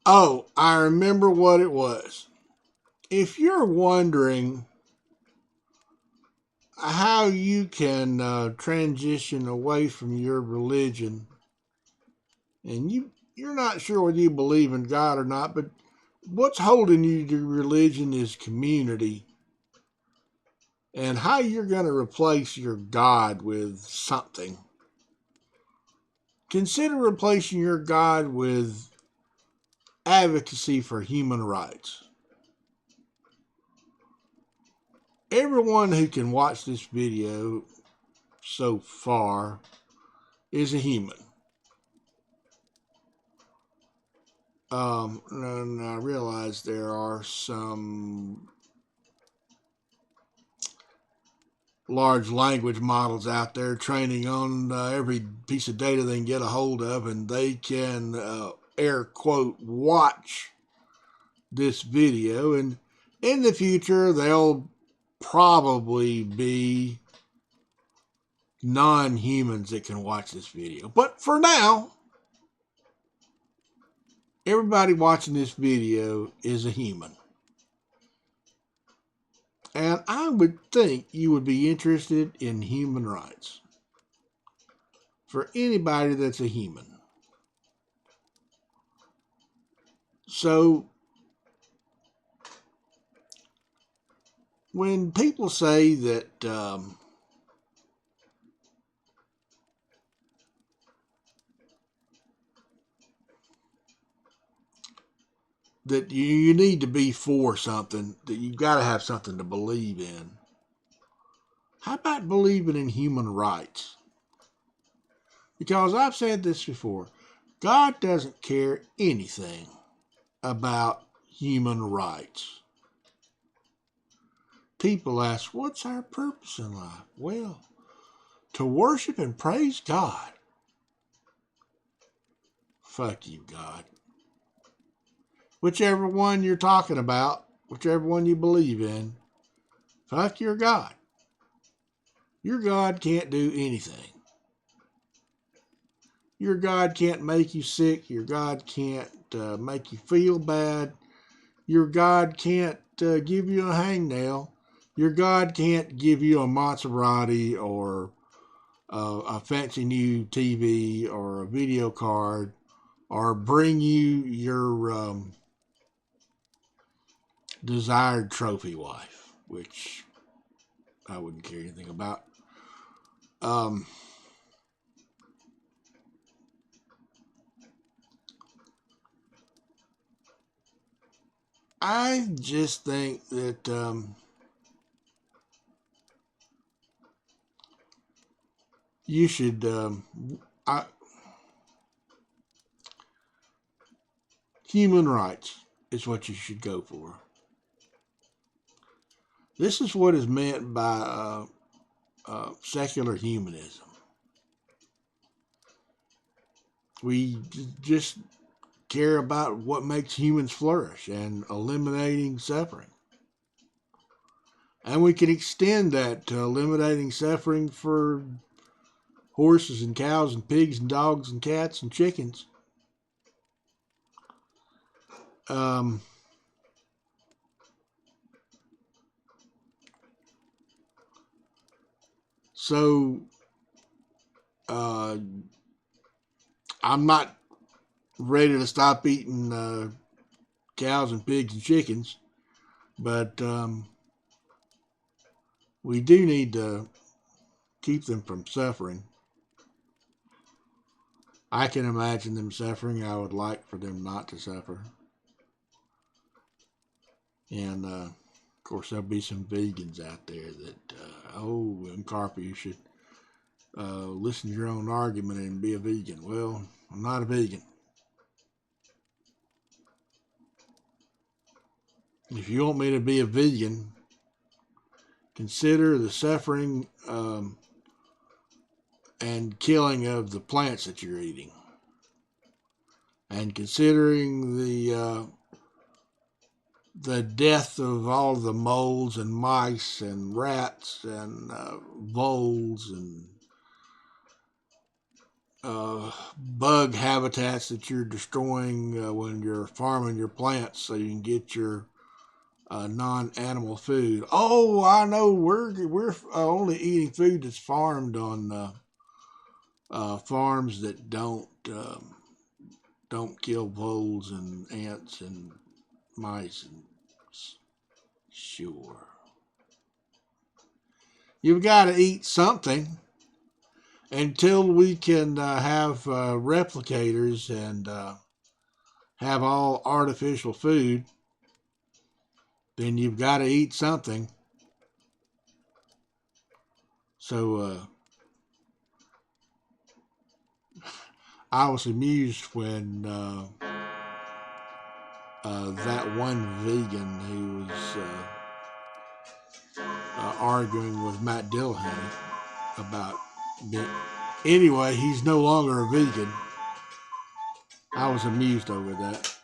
Oh, I remember what it was. If you're wondering how you can transition away from your religion, and you're not sure whether you believe in God or not, but what's holding you to religion is community, and how you're going to replace your God with something. Consider replacing your God with advocacy for human rights. Everyone who can watch this video so far is a human. And I realize there are some large language models out there training on every piece of data they can get a hold of, and they can air quote watch this video, and in the future they'll probably be non-humans that can watch this video. But for now, everybody watching this video is a human. And I would think you would be interested in human rights for anybody that's a human. So when people say that you need to be for something, that you've got to have something to believe in, how about believing in human rights? Because I've said this before, God doesn't care anything about human rights. People ask, what's our purpose in life? Well, to worship and praise God. Fuck you, God. Whichever one you're talking about, whichever one you believe in, fuck your God. Your God can't do anything. Your God can't make you sick. Your God can't make you feel bad. Your God can't give you a hangnail. Your God can't give you a Maserati or a fancy new TV or a video card or bring you your desired trophy wife, which I wouldn't care anything about. Um, I just think that you should. I, Human rights is what you should go for. This is what is meant by secular humanism. We just care about what makes humans flourish and eliminating suffering. And we can extend that to eliminating suffering for horses and cows and pigs and dogs and cats and chickens. Um, so uh, I'm not ready to stop eating cows and pigs and chickens, but we do need to keep them from suffering. I can imagine them suffering. I would like for them not to suffer. And of course, there'll be some vegans out there that, oh, Carper, you should listen to your own argument and be a vegan. Well, I'm not a vegan. If you want me to be a vegan, consider the suffering and killing of the plants that you're eating, and considering the death of all the moles and mice and rats and voles and bug habitats that you're destroying when you're farming your plants so you can get your non-animal food. Oh, I know we're only eating food that's farmed on farms that don't kill voles and ants and mice. And sure, you've got to eat something until we can have replicators and have all artificial food. Then you've got to eat something. So I was amused when that one vegan who was arguing with Matt Dillahunty about being. Anyway, he's no longer a vegan. I was amused over that.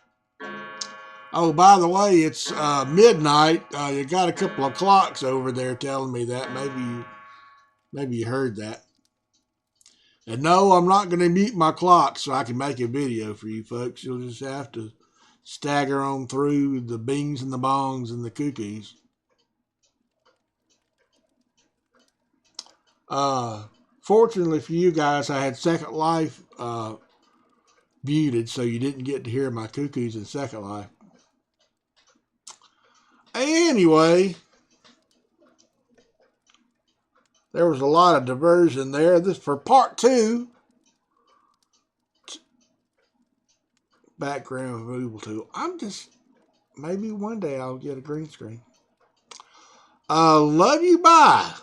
Oh, by the way, it's midnight. You got a couple of clocks over there telling me that. Maybe you heard that. And no, I'm not going to mute my clock so I can make a video for you folks. You'll just have to stagger on through the bings and the bongs and the cookies. Fortunately for you guys, I had Second Life muted, so you didn't get to hear my cuckoos in Second Life. Anyway, there was a lot of diversion there. This for part 2. Background removal tool. Maybe one day I'll get a green screen. Love you, bye.